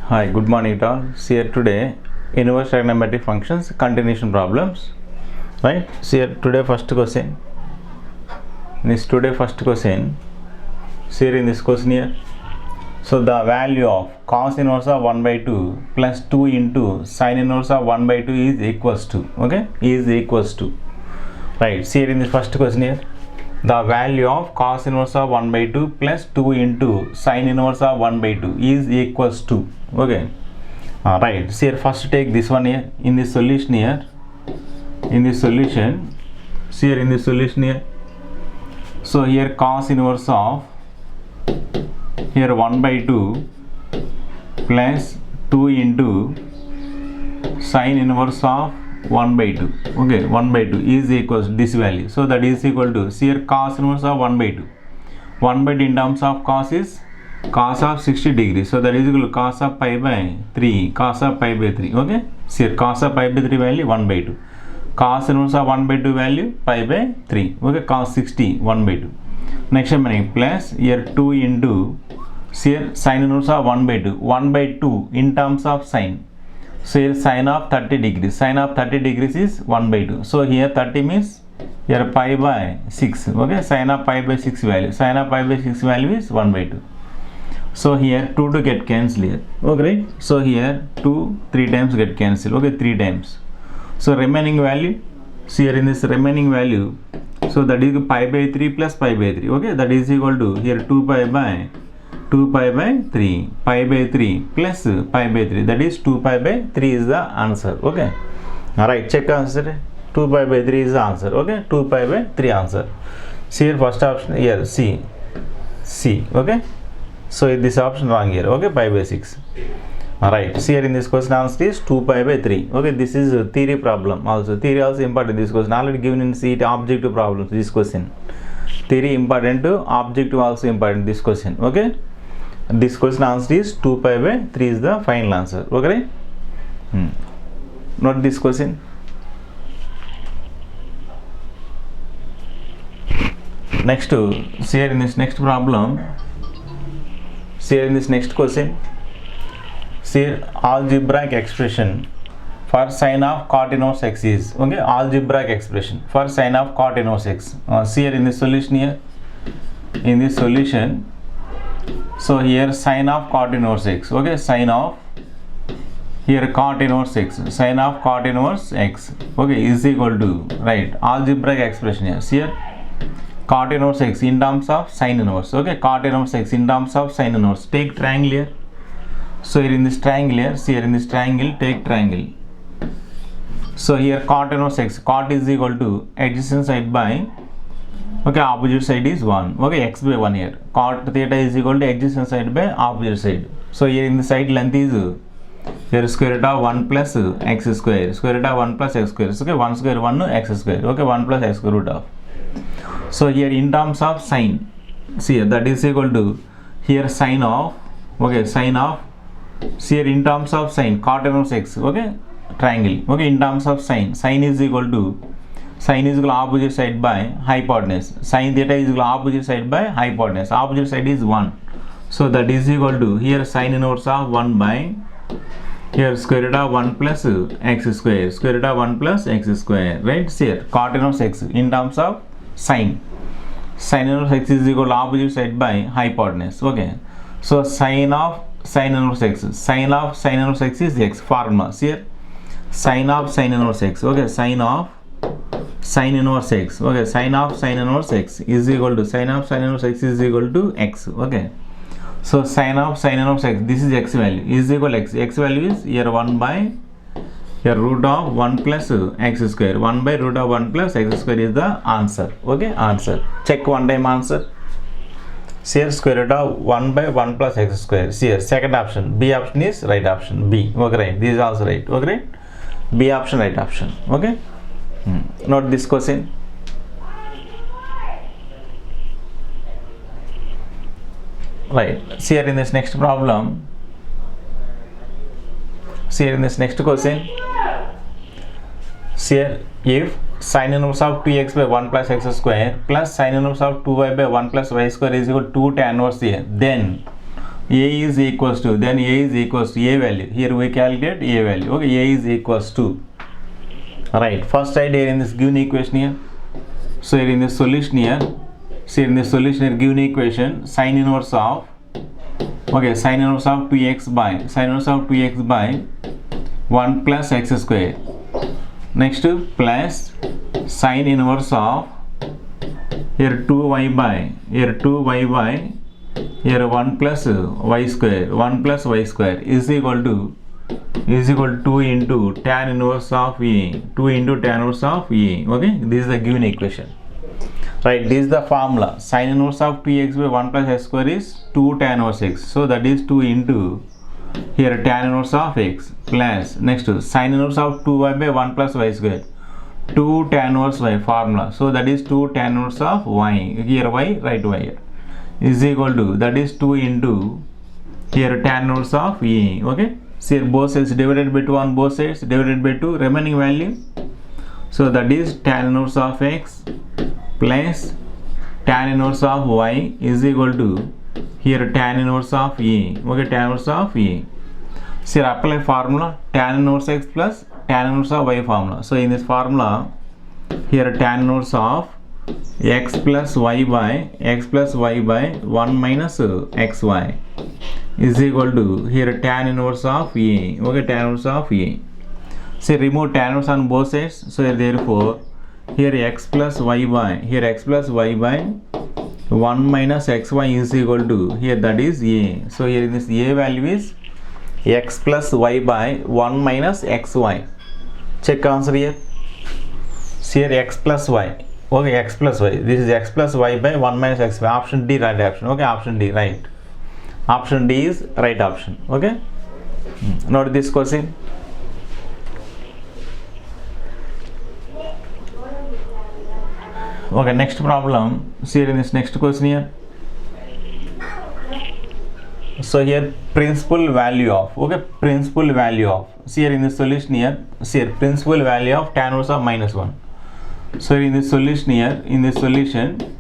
Hi, good morning to all. See here today inverse trigonometric functions continuation problems. Right? See here today first question. See here in this question here. So the value of cos inverse of 1 by 2 plus 2 into sin inverse of 1 by 2 is equals to. Okay? Is equals to. Right? See here in this first question here. The value of cos inverse of 1 by 2 plus 2 into sin inverse of 1 by 2 is equals to. Okay. Right. So here first take this one here in the solution here. In the solution, see here in the solution here. So here cos inverse of here 1 by 2 plus 2 into sin inverse of 1 by 2. Okay, 1 by 2 is equals to this value. So that is equal to, see here cos inverse of 1 by 2. 1 by 2 in terms of cos is cos of 60 degrees. So that is equal to cos of pi by 3. Cos of pi by 3. Okay, see here cos of pi by 3 value 1 by 2. Cos inverse of 1 by 2 value pi by 3. Okay, cos 60 1 by 2. Next time plus here 2 into, see here sin inverse of 1 by 2. 1 by 2 in terms of sin. So here sin of 30 degrees. Sin of 30 degrees is 1 by 2. So here 30 means here pi by 6. Okay, sin of pi by 6 value. Sin of pi by 6 value is 1 by 2. So here 2 to get cancelled here. Okay, right? So here 2 3 times get cancelled. Okay, 3 times. So remaining value, see here in this remaining value, so that is pi by 3 plus pi by 3. Okay, that is equal to here 2 pi by 3, pi by 3 plus pi by 3, that is 2 pi by 3 is the answer. Okay, alright, check answer. 2 pi by 3 is the answer. Okay, 2 pi by 3 answer. See here first option here C. Okay, so this option wrong here. Okay, pi by 6. Alright, see here in this question answer is 2 pi by 3. Okay, this is a theory problem also. Theory also important. This question already given in CET objective problems. This question theory important, objective also important. This question. Okay, this question answer is 2 pi by 3 is the final answer. Okay, note this question. Next, see here in this next problem. See here in this next question. See here algebraic expression for sin of cot inverse x is, okay, algebraic expression for sin of cot inverse x. See here in the solution here. In this solution, so here sin of cot inverse x. Okay, sin of here cot inverse x. Sin of cot inverse x. Okay, is equal to, right, algebraic expression here. See here cot inverse x in terms of sin inverse. Okay, cot inverse x in terms of sin inverse. Take triangle here. So here in this triangle here, see here in this triangle, take triangle. So here cot inverse x, cot is equal to adjacent side by, okay, opposite side is 1. Okay, x by 1 here. Cot theta is equal to adjacent side by opposite side. So here in the side length is here square root of 1 plus x square. Square root of 1 plus x square. Okay, 1 square 1 x square. Okay, 1 plus x square root of. So here in terms of sin, see here that is equal to here sin of, okay, sin of, see here in terms of sin cot inverse x. Okay, triangle. Okay, in terms of sin is equal to opposite side by hypotenuse. Sin theta is equal to opposite side by hypotenuse. Opposite side is 1. So that is equal to here sin inverse of 1 by here square root of 1 plus x square. Square root of 1 plus x square. Right? See here cot inverse x in terms of sin inverse x is equal to opposite side by hypotenuse. Okay, so sin inverse x. Sin inverse x is x formula. See here sin inverse x. Okay, sin inverse x. Okay, sin inverse x is equal to sin inverse x is equal to x. Okay, so sin inverse x, this is x value, is equal to x. X value is here 1 by here root of 1 plus x square. 1 by root of 1 plus x square is the answer. Okay, answer. Check one time answer. See here square root of 1 by 1 plus x square. See here second option. B option is right option. B. Okay, right. This is also right. Okay, right. B option right option. Okay. Note this question. Right. See here in this next problem. See here in this next question. See here if sin inverse of 2x by 1 plus x square plus sin inverse of 2y by 1 plus y square is equal to 2 tan inverse here, then A is equals to, then A is equals to A value. Here we calculate A value. Okay, A is equals to. Right, first side here in this given equation here. So here in the solution here, see in the solution here given equation, sin inverse of, okay, sin inverse of 2x by, sin inverse of 2x by 1 plus x square. Next plus sin inverse of, here 2y by, here 2y by, here 1 plus y square, 1 plus y square is equal to 2 into tan inverse of A, 2 into tan inverse of A. Okay, this is the given equation. Right, this is the formula. Sin inverse of 2x by 1 plus x square is 2 tan inverse x. So that is 2 into here tan inverse of x plus next to sin inverse of 2y by 1 plus y square, 2 tan inverse y formula. So that is 2 tan inverse of y. Here y, right y here is equal to, that is 2 into here tan inverse of A. Okay, so here both sides divided by 2 on both sides, divided by 2, remaining value. So that is tan inverse of x plus tan inverse of y is equal to here tan inverse of A. Okay, tan inverse of A. So here apply formula tan inverse x plus tan inverse of y formula. So in this formula here tan inverse of x plus y by 1 minus xy is equal to here tan inverse of A. Okay, tan inverse of A. So remove tan inverse on both sides. So therefore here x plus y by 1 minus xy is equal to here, that is A. So here this A value is x plus y by 1 minus xy. Check answer here. See here x plus y. Okay, x plus y. This is x plus y by 1 minus xy. Option D, right option. Okay, option D, right. Option D is right option. Okay. Note this question. Okay, next problem. See here in this next question here. So here principal value of, okay, principal value of, see here in the solution here, see here principal value of tan inverse of minus 1. So in the solution here, in the solution,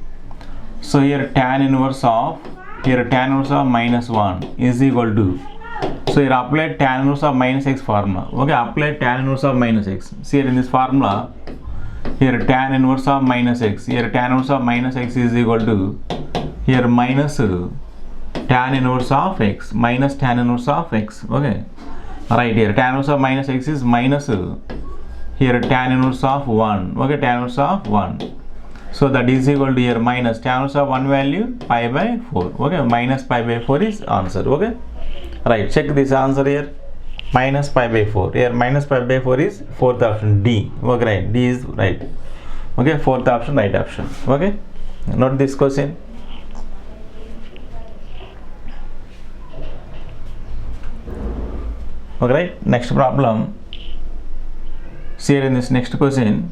so here tan inverse of minus 1 is equal to, so here apply tan inverse of minus x formula. Okay, apply tan inverse of minus x. See here in this formula, here tan inverse of minus x, here tan inverse of minus x is equal to here minus tan inverse of x, minus tan inverse of x. Okay, right, here tan inverse of minus x is minus here tan inverse of 1. Okay, tan inverse of 1. So that is equal to here minus tan inverse of 1 value pi by 4. Okay, minus pi by 4 is answer. Okay, right, check this answer here. Minus pi by 4. Here minus pi by 4 is fourth option, D. Okay, right, D is right. Okay, fourth option, right option. Okay, note this question. Okay, right, next problem. See here in this next question.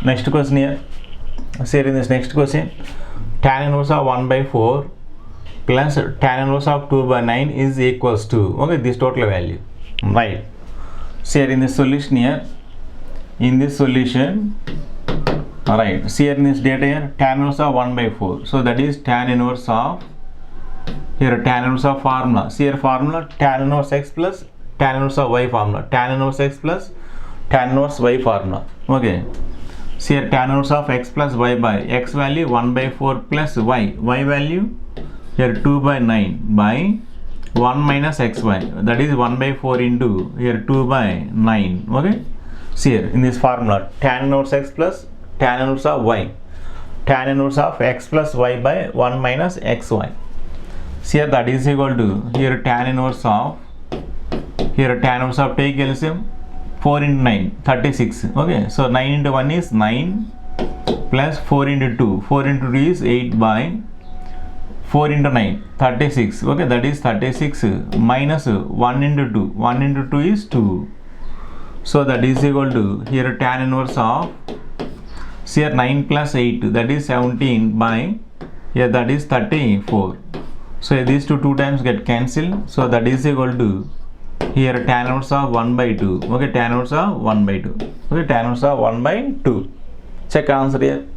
Next question here. See here in this next question. Tan inverse of 1 by 4 plus tan inverse of 2 by 9 is equals to, okay, this total value. Right. See here in this solution here. In this solution, alright, see here in this data here, tan inverse of 1 by 4. So that is tan inverse of, here tan inverse of formula. See here formula tan inverse x plus tan inverse of y formula. Tan inverse x plus tan inverse y formula. Okay. See here tan inverse of x plus y by x value 1 by 4 plus y. Y value here 2 by 9 by 1 minus xy. That is 1 by 4 into here 2 by 9. Okay. See here in this formula tan inverse x plus tan inverse of y. Tan inverse of x plus y by 1 minus xy. See here that is equal to here tan inverse of take LCM 4 into 9 36. Okay, so 9 into 1 is 9 plus 4 into 2. 4 into 2 is 8 by 4 into 9 36. Okay, that is 36 minus 1 into 2. 1 into 2 is 2. So that is equal to here tan inverse of, see here 9 plus 8, that is 17 by here, that is 34. So these two times get cancelled. So that is equal to here tan inverse of 1 by 2. Okay, tan inverse of 1 by 2. Okay, tan inverse of 1 by 2. Check answer here.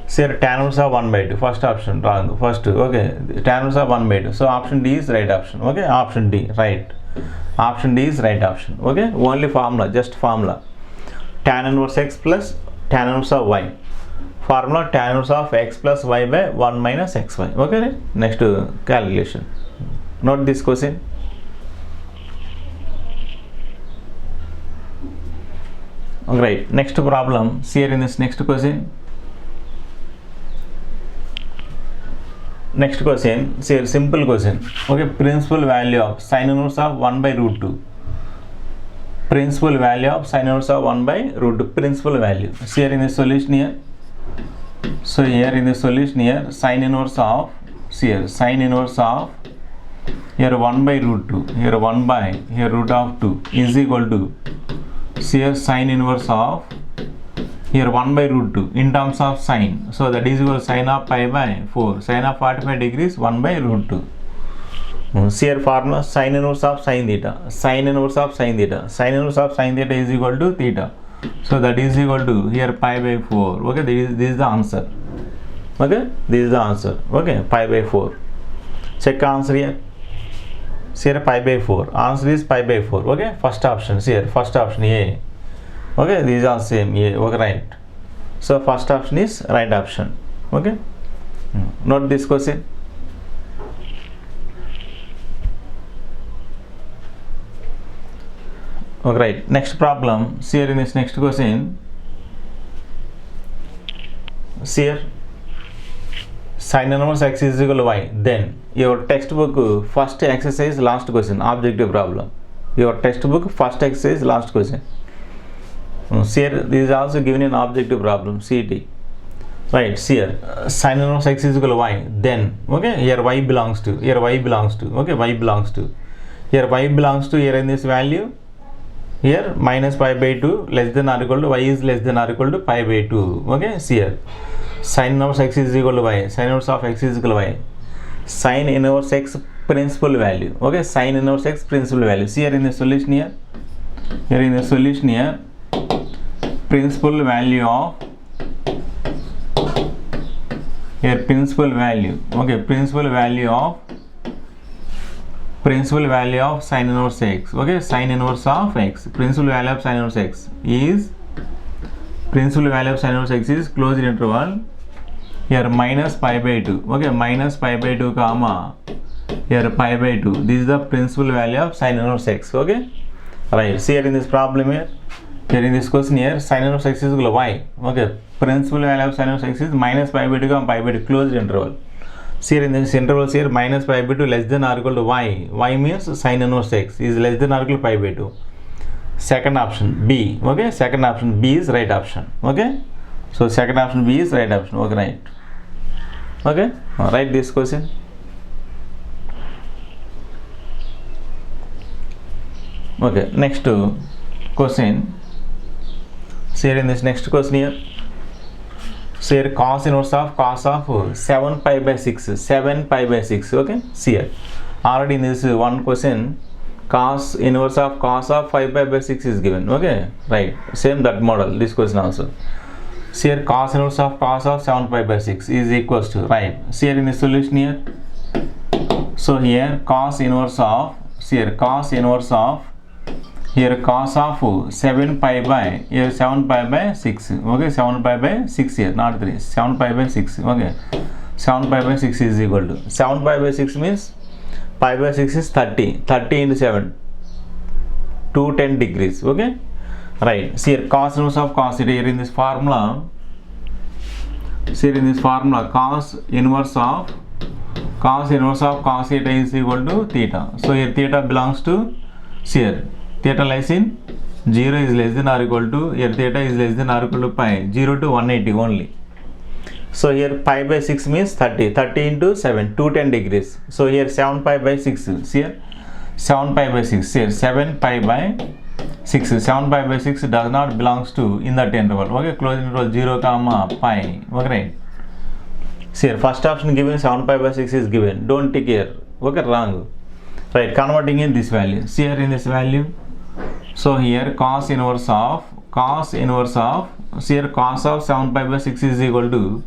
So here tan inverse of 1 by 2, first option wrong, first, okay, tan inverse of 1 by 2, so option D is right option, okay, option D, right, option D is right option, okay, only formula, just formula, tan inverse x plus tan inverse of y, formula tan inverse of x plus y by 1 minus xy, okay, right? Next calculation, note this question. Right, next problem, see here in this next question. Next question, see here, simple question. Okay, principal value of sin inverse of 1 by root 2. Principal value of sin inverse of 1 by root 2. Principal value. See here in the solution here. So here in the solution here, sin inverse of, see here, sin inverse of, here 1 by root 2, here 1 by, here root of 2 is equal to, see here sin inverse of, here 1 by root 2 in terms of sine, so that is equal to sin of pi by 4, sin of 45 degrees 1 by root 2. See here formula, sin inverse of sin theta, sin inverse of sin theta, sin inverse of sin theta is equal to theta, so that is equal to here pi by 4, okay, this is the answer, okay, this is the answer, okay, pi by 4. Check answer here. See here pi by 4, answer is pi by 4, okay, first option, see here, first option A. Okay, these are same, yeah, okay, right. So first option is right option, okay. Note this question. Okay, right. Next problem, see here in this next question. See here, sin inverse x is equal to y. Then your textbook first exercise last question, objective problem. Your textbook first exercise last question. See here, this is also given an objective problem, CET. Right, see here, sin inverse x is equal to y. Then, okay, here y belongs to, here y belongs to, okay, y belongs to. Here y belongs to, here in this value, here minus pi by 2 less than or equal to, y is less than or equal to pi by 2. Okay, see here, sin inverse x is equal to y, sin inverse of x is equal to y. Sin inverse x principal value, okay, sin inverse x principal value. See here in the solution here, here in the solution here, principal value of, here principal value, okay, principal value of sin inverse x, okay, sin inverse of x, principal value of sin inverse x is, principal value of sin inverse x is closed interval, here minus pi by 2, okay, minus pi by 2 comma, here pi by 2, this is the principal value of sin inverse x, okay, right. See here in this problem here, here in this question here, sin inverse x is equal to y, okay, principal value of sin inverse x is minus pi by 2 comma pi by 2, closed interval. See here in this intervals here, minus pi by 2 less than or equal to y, y means sin inverse x is less than or equal to pi by 2. Second option B, okay, second option B is right option, okay, so second option B is right option, okay, right, okay, write this question. Okay, next question. See here in this next question here, see here cos inverse of 7 pi by 6, 7 pi by 6, okay, see here, already in this one question, cos inverse of 5 pi by 6 is given, okay, right, same that model, this question also. See here cos inverse of 7 pi by 6 is equals to, right, see here in the solution here, so here cos inverse of, see here cos inverse of, here cos of 7 pi by, here 7 pi by 6, okay, 7 pi by 6 here, not 3, 7 pi by 6, okay, 7 pi by 6 is equal to, 7 pi by 6 means, pi by 6 is 30, 30 into 7, 210 degrees, okay, right. See here cos inverse of cos theta, here in this formula, see here in this formula, cos inverse of cos theta is equal to theta, so here theta belongs to, see here, theta lies in 0 is less than or equal to, here theta is less than or equal to pi, 0 to 180 only. So here pi by 6 means 30, 30 into 7, 210 degrees. So here 7 pi by 6, see here 7 pi by 6, here 7 pi by 6, 7 pi by 6 does not belongs to in that interval, okay, closed interval 0 comma pi, okay, right. See here first option given 7 pi by 6 is given, don't take here, okay, wrong, right, converting in this value, see here in this value, so here cos inverse of, see here cos of 7 pi by 6 is equal to,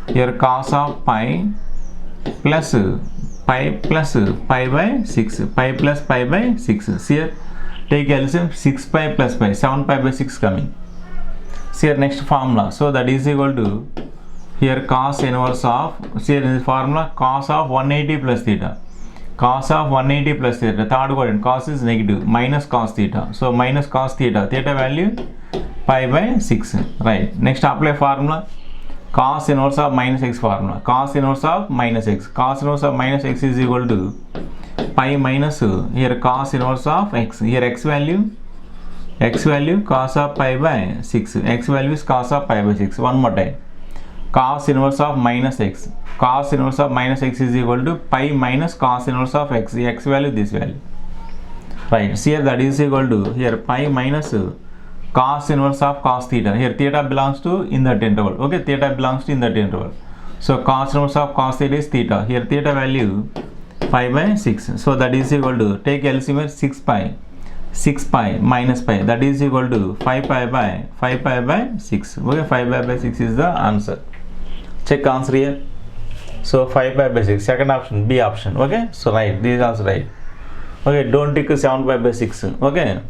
here cos of pi plus pi plus pi by 6, pi plus pi by 6. Here take LCM, 6 pi plus pi, 7 pi by 6 coming. Here next formula, so that is equal to here cos inverse of, here in this formula cos of 180 plus theta, cos of 180 plus theta, third quadrant cos is negative, minus cos theta, so minus cos theta, theta value pi by 6, right. Next apply formula, cos inverse of minus x formula, cos inverse of minus x, cos inverse of minus x is equal to pi minus here cos inverse of x, here x value cos of pi by 6, x value is cos of pi by 6. One more time, cos inverse of minus x, cos inverse of minus x is equal to pi minus cos inverse of x, x value this value, right. So here that is equal to here pi minus cos inverse of cos theta, here theta belongs to in that interval, okay, theta belongs to in that interval, so cos inverse of cos theta is theta, here theta value pi by 6, so that is equal to take LCM 6 pi minus pi, that is equal to 5 pi by 6, okay, 5 pi by 6 is the answer. Check answer here, so 5 pi by 6, second option, B option, okay, so right, this is also right, okay, don't take 7 pi by 6, okay.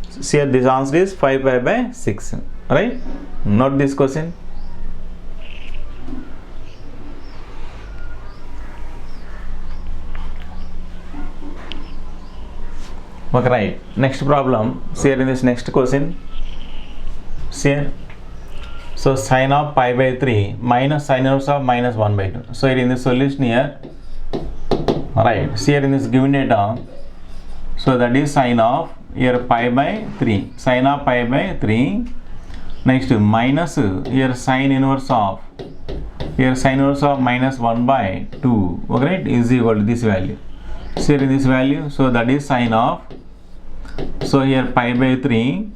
So here this answer is 5 pi by 6, right. Note this question. Okay, right. Next problem. See here in this next question. See here. So sin of pi by 3 minus sin inverse of minus 1 by 2. So here in the solution here, right. See here in this given data. So that is sin of here pi by 3, sin of pi by 3. Next minus here sin inverse of minus 1 by 2, okay, right, is equal to this value. So here in this value, so that is sin of, so here pi by 3.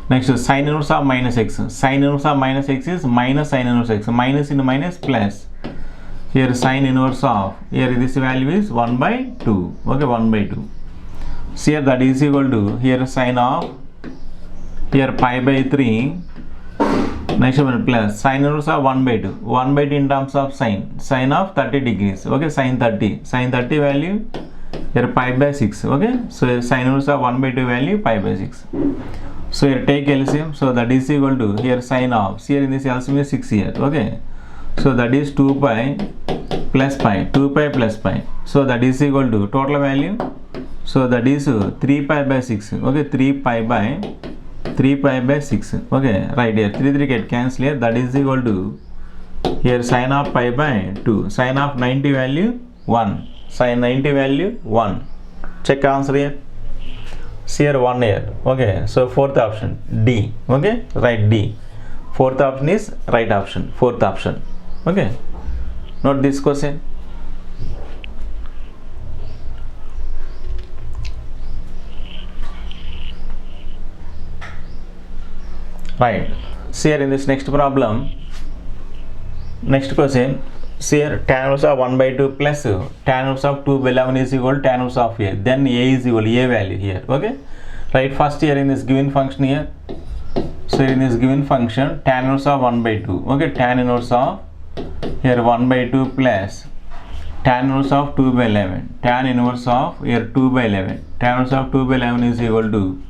Next sin inverse of minus x, sin inverse of minus x is minus sin inverse x, minus into minus plus, here sin inverse of, here this value is 1 by 2, okay, 1 by 2. So here that is equal to here sin of here pi by 3, next one plus sin inverse of 1 by 2, 1 by 2 in terms of sin of 30 degrees, okay, sin 30 value here pi by 6, okay, so here sin inverse of 1 by 2 value pi by 6. So here take LCM, so that is equal to here sin of, here in this LCM is 6 here, okay, so that is 2 pi plus pi, 2 pi plus pi, so that is equal to total value, so that is 3 pi by 6, okay, 3 pi by 6, okay, right, here 3 get cancel here, that is equal to here sin of pi by 2, sin of 90 value 1, sin 90 value 1. Check answer here. See here 1 here, okay, so fourth option D, okay, right, D, fourth option is right option, fourth option, okay. Note this question. Right, see here in this next problem, next question, see here tan inverse of 1 by 2 plus tan inverse of 2 by 11 is equal to tan inverse of A, then A is equal to A value here, okay, right. First here in this given function here, so in this given function tan inverse of 1 by 2, okay, tan inverse of here 1 by 2 plus tan inverse of 2 by 11, tan inverse of here 2 by 11, tan inverse of 2 by 11 is equal to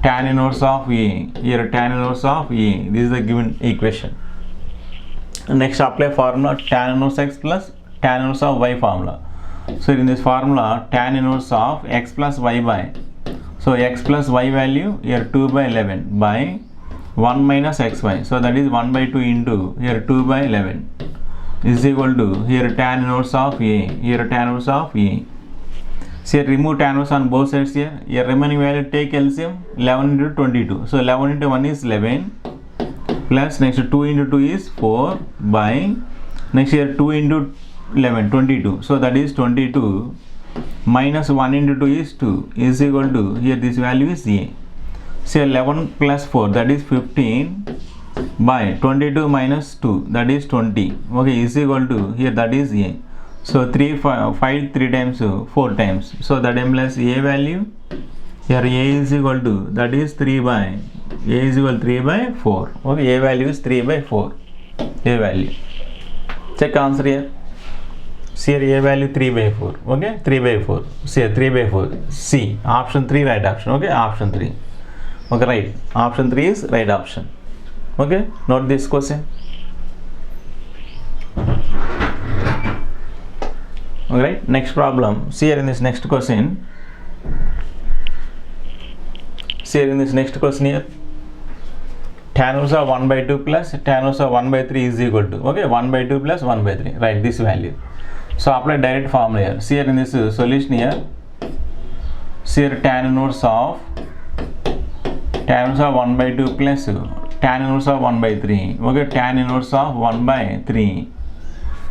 tan inverse of A, here tan inverse of A, this is the given equation. Next apply formula tan inverse x plus tan inverse of y formula. So in this formula tan inverse of x plus y by, so x plus y value here 2 by 11 by 1 minus xy, so that is 1 by 2 into here 2 by 11 is equal to here tan inverse of A, here tan inverse of A. So here remove tan inverse on both sides here, here remaining value take LCM 11 into 22, so 11 into 1 is 11 plus next 2 into 2 is 4 by next here 2 into 11 22, so that is 22 minus 1 into 2 is 2 is equal to here this value is A. So 11 plus 4 that is 15 by 22 minus 2 that is 20, okay, is equal to here that is A. So 3 5 3 times 4 times, so that implies A value here A is equal to that is 3 by A is equal to 3 by 4, okay, A value is 3 by 4, A value. Check answer here. See here, A value 3/4. Okay, 3/4. See here, 3/4. C. Option 3 right option. Okay, option 3. Okay, right. Option 3 is right option. Okay, note this question. Alright, next problem. See here in this next question. See here in this next question here. Tan inverse of 1/2 plus tan inverse of 1/3 is equal to, okay, 1/2 plus 1/3. Right, this value. So apply direct formula here. See here in this solution here. See here tan inverse of 1/2 plus tan inverse of 1/3. Okay, tan inverse of 1/3.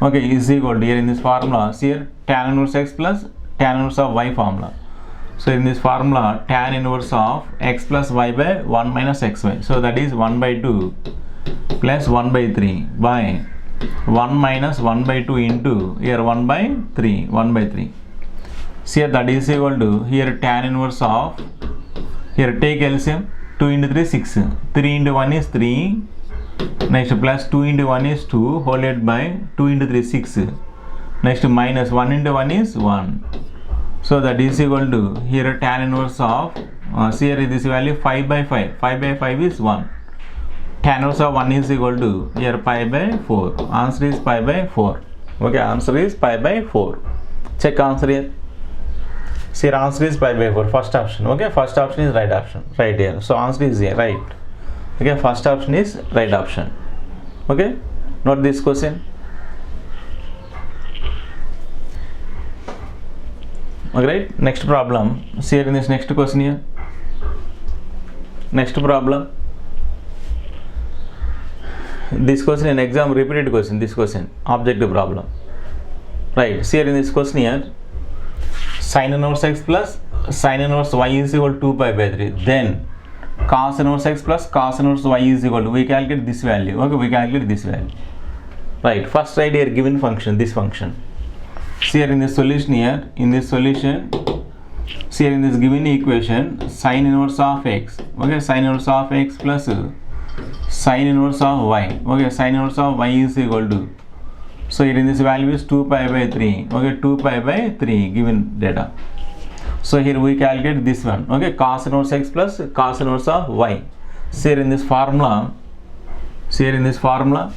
Okay, is equal to, here in this formula, see here tan inverse x plus tan inverse of y formula. So in this formula, tan inverse of x plus y by 1 minus xy. So that is 1/2 plus 1/3 by 1 minus 1/2 into here 1/3. 1/3. See here that is equal to, here tan inverse of, here take LCM, 2 into 3 6, 3 into 1 is 3, next plus 2 into 1 is 2 whole divided by 2 into 3 6, next minus 1 into 1 is 1. So that is equal to, here tan inverse of, see here this value 5/5, 5/5 is 1. Tan inverse of 1 is equal to, here pi/4. Answer is pi/4. Okay, answer is pi/4. Check answer here. See here answer is pi/4, first option. Okay, first option is right option, right here. So answer is here, right. Okay, first option is right option. Okay, note this question. Okay, right. Next problem. See here in this next question here. Next problem. This question in exam repeated question. This question objective problem. Right. See here in this question here. Sin inverse x plus sin inverse y is equal to 2π/3. Then cos inverse x plus cos inverse y is equal to, we calculate this value. Okay, we calculate this value. Right. First write here given function, this function. See here in this solution here. In this solution, see here in this given equation, sin inverse of x. Okay, sin inverse of x plus sin inverse of y. Okay, sin inverse of y is equal to, so here in this value is 2π/3. Okay, 2π/3 given data. So here we calculate this one. Okay, cos inverse x plus cos inverse of y. See here in this formula. See here in this formula.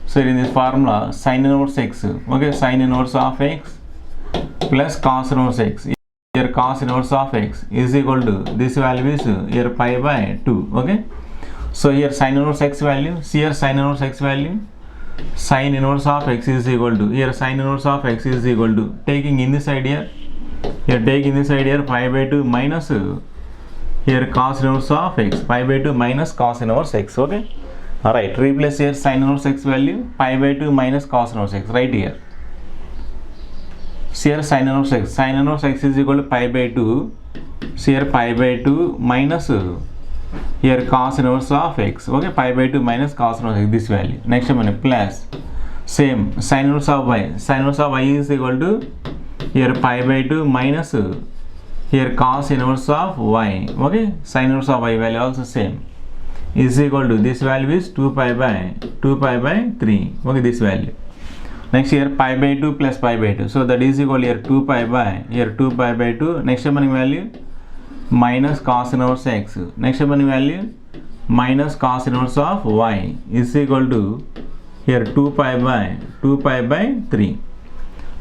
So here in this formula, sin inverse x. Okay, sin inverse of x plus cos inverse x. Here cos inverse of x is equal to, this value is here pi/2. Okay, so here sin inverse x value. See here sin inverse x value. Sin inverse of x is equal to, here sin inverse of x is equal to, taking in this side here. Here taking this side here pi/2 minus here cos inverse of x. Pi/2 minus cos inverse x. Okay. Alright, replace here sin inverse x value, pi/2 minus cos inverse x, right here. See here sin inverse x. Sin inverse x is equal to pi/2. See here pi/2 minus here cos inverse of x. Okay, pi/2 minus cos inverse x, this value. Next one plus same sin inverse of y. Sin inverse of y is equal to, here pi/2 minus here cos inverse of y. Okay, sin inverse of y value also same, is equal to, this value is 2π/3. Okay, this value. Next here pi/2 plus pi/2. So that is equal here 2π/2. Next one value minus cos inverse x. Next one value minus cos inverse of y is equal to, here 2π/3.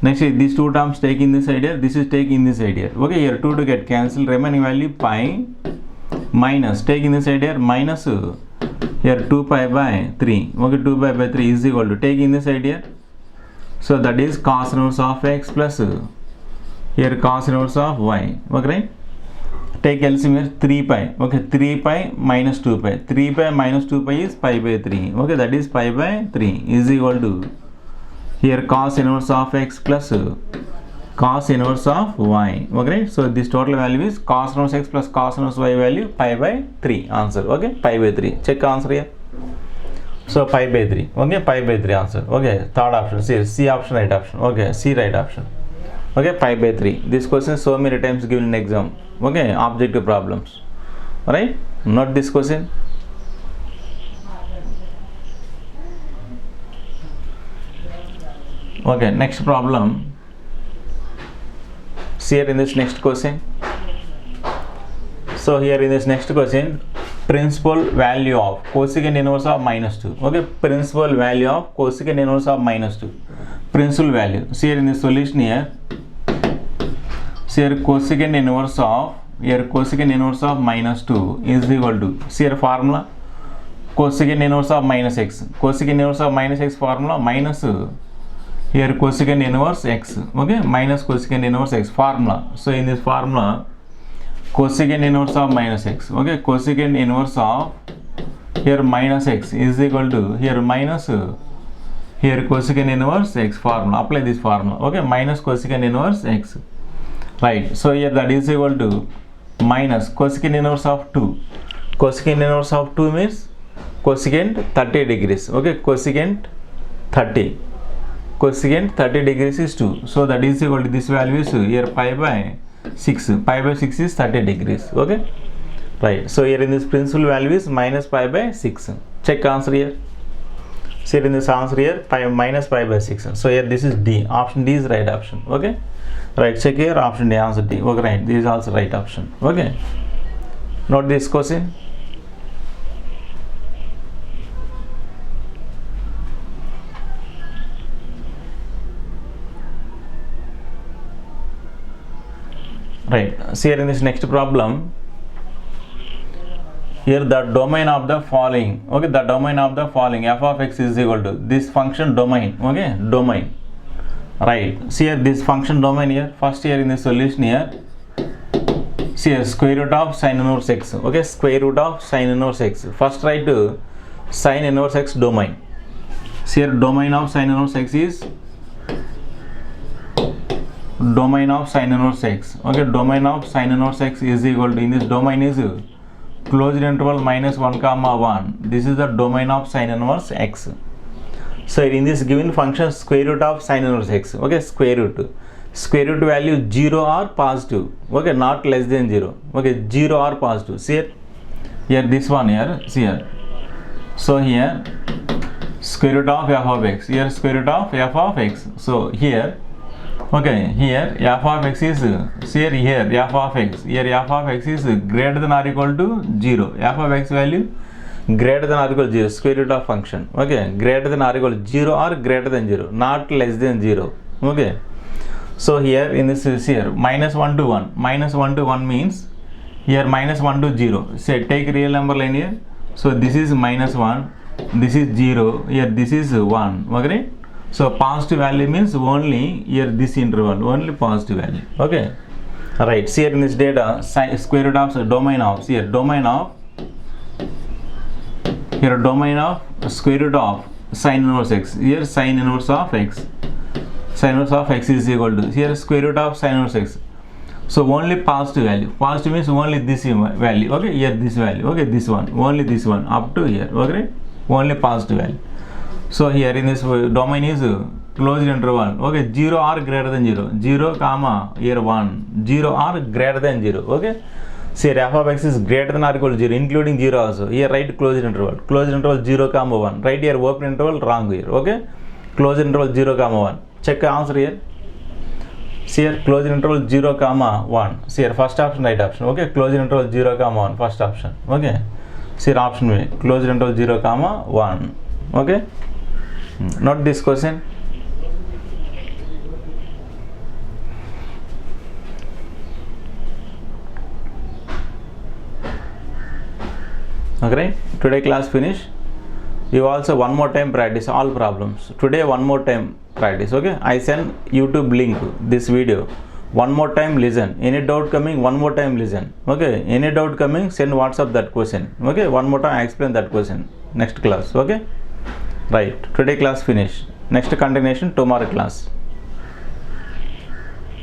Next these two terms take in this side here. This is take in this side here. Okay, here 2 to get cancelled. Remaining value pi minus, take in this side here, minus here 2π/3. Okay, 2π/3 is equal to, take in this side here. So that is cos inverse of x plus here cos inverse of y. Okay, right. Take LCM here 3π. Okay, 3π minus 2π. 3π minus 2π is pi/3. Okay, that is pi/3 is equal to, here cos inverse of x plus cos inverse of y. Okay, so this total value is cos inverse x plus cos inverse y value pi/3. Answer. Okay, pi/3. Check answer here. So pi/3. Okay, pi/3 answer. Okay, third option. C option right option. Okay, C right option. Okay, pi/3. This question is so many times given in exam. Okay, objective problems. Alright, note this question. Okay, next problem. See here in this next question. So here in this next question, principal value of cosecant inverse of -2. Okay, principal value of cosecant inverse of -2. Principal value. See here in this solution here. See here cosecant inverse of -2 is equal to, see here formula, cosecant inverse of -x. Cosecant inverse of -x formula minus here cosecant inverse x. Okay, minus cosecant inverse x formula. So in this formula, cosecant inverse of -x. Okay, cosecant inverse of here -x is equal to here minus here cosecant inverse x formula. Apply this formula. Okay, minus cosecant inverse x. Right. So here that is equal to minus cosecant inverse of 2. Cosecant inverse of 2 means cosecant 30 degrees. Okay, cosecant 30. Cosecant 30 degrees is 2. So that is equal to this value is here pi by 6. Pi by 6 is 30 degrees. Okay. Right. So here in this principal value is minus pi by 6. Check answer here. So here in this answer here minus pi by 6. So here this is D. Option D is right option. Okay. Right. Check here option D, answer D. Okay. Right. This is also right option. Okay. Note this question. Right. See here in this next problem. Here the domain of the following. Okay, the domain of the following f of x is equal to this function domain. Okay, domain. Right. See here this function domain here. First here in the solution here. See here square root of sin inverse x. Okay, square root of sin inverse x. First write to sin inverse x domain. See here domain of sin inverse x is domain of sin inverse x. Okay, domain of sin inverse x is equal to, in this domain is closed interval -1 comma 1. This is the domain of sin inverse x. So in this given function square root of sin inverse x. Okay, square root value 0 or positive. Okay, not less than 0. Okay, 0 or positive. See here this one here. See here. So here square root of f of x. Here square root of f of x. So here. Okay, here f of x is, see here f of x, here f of x is greater than or equal to 0. F of x value greater than or equal to 0, square root of function. Okay, greater than or equal to 0 or greater than 0, not less than 0. Okay, so here in this is here -1 to 1. -1 to 1 means here -1 to 0. Say take real number line here. So this is -1, this is 0, here this is 1. Okay. So positive value means only here this interval, only positive value. Okay. Alright, see here in this data, square root of domain of, see here domain of square root of sin inverse x. Here sin inverse of x. Sin inverse of x is equal to, here square root of sin inverse x. So only positive value. Positive means only this value. Okay, here this value. Okay, this one, only this one up to here. Okay, only positive value. So here in this domain is closed interval. Okay, 0 or greater than 0. 0 comma here 1. 0 or greater than 0. Okay. See here f of x is greater than or equal to 0, including 0 also. Here write closed interval. Closed interval 0 comma 1. Right here open interval, wrong here. Okay. Closed interval 0 comma 1. Check answer here. See here closed interval 0 comma 1. See here first option, right option. Okay. Closed interval 0 comma 1. First option. Okay. See here option B. Closed interval 0 comma 1. Okay. Note this question. Okay, today class finish. You also one more time practice all problems. Today one more time practice. Okay, I send YouTube link this video. One more time listen. Any doubt coming, one more time listen. Okay, any doubt coming, send WhatsApp that question. Okay, one more time I explain that question. Next class. Okay. Right, today class finish. Next continuation tomorrow class.